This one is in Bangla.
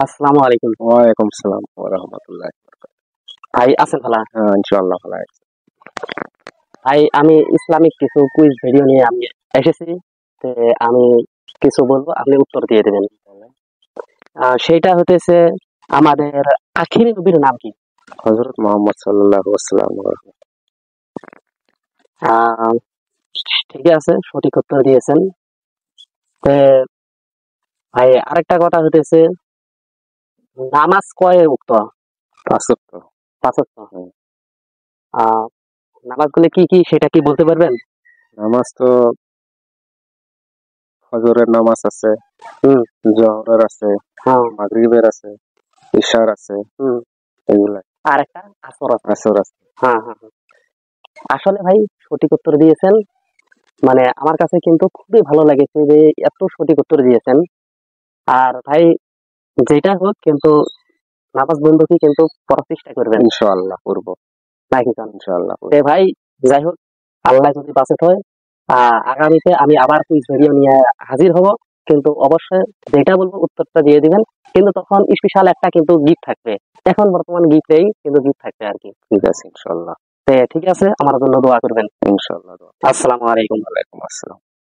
আসসালামু আলাইকুম। ওয়ালাইকুম সালাম ওয়া রাহমাতুল্লাহ। ভাই আছেন ভালো? হ্যাঁ, ইনশাআল্লাহ ভালো আছি। ভাই আমি ইসলামিক কিছু কুইজ ভিডিও নিয়ে আমি এসেছি। তে আমি কিছু বলবো, আপনি উত্তর দিয়ে দেবেন। সেইটা হতেছে, আমাদের আখিরি নবীর নাম কি? হযরত মুহাম্মদ সাল্লাল্লাহু আলাইহি ওয়াসাল্লাম। আহ, ঠিক আছে, সঠিক উত্তর দিয়েছেন। তে ভাই আরেকটা কথা হতেছে, নামাজ কয় উক্ত? পাঁচ ওয়াক্ত। পাঁচ ওয়াক্ত। হুম। আহ নামাজগুলো কি কি সেটা কি বলতে পারবেন? নামাজ তো ফজরের নামাজ আছে, হুম। জোহরের আছে, হ্যাঁ। মাগরিবের আছে, ইশার আছে, হুম। এগুলা। আর একটা আসর আছে। আসর আছে। হ্যাঁ হ্যাঁ হ্যাঁ। আসলে ভাই সঠিক উত্তর দিয়েছেন। মানে আমার কাছে কিন্তু খুবই ভালো লেগেছে যে এত সঠিক উত্তর দিয়েছেন। আর ভাই যেটা হোক কিন্তু নামাজ বন্ধুকে কিন্তু পড়ার চেষ্টা করবেন, ইনশাআল্লাহ করব। নাকি জান? ইনশাআল্লাহ করব। ভাই যাই হোক, আল্লাহ যদি বাঁচাতে হয়, আগামীতে আমি আবার কুইজ ভিডিও নিয়ে হাজির হব। কিন্তু অবশ্যই যেটা বলবো উত্তরটা দিয়ে দিবেন। কিন্তু তখন স্পেশাল একটা কিন্তু গিফট থাকবে। এখন বর্তমান গিফট নেই, কিন্তু গিফট থাকবে আর কি। ঠিক আছে ইনশাআল্লাহ। ঠিক আছে, আমার জন্য দোয়া করবেন। ইনশাআল্লাহ। আসসালামু আলাইকুম। ওয়ালাইকুম আসসালাম।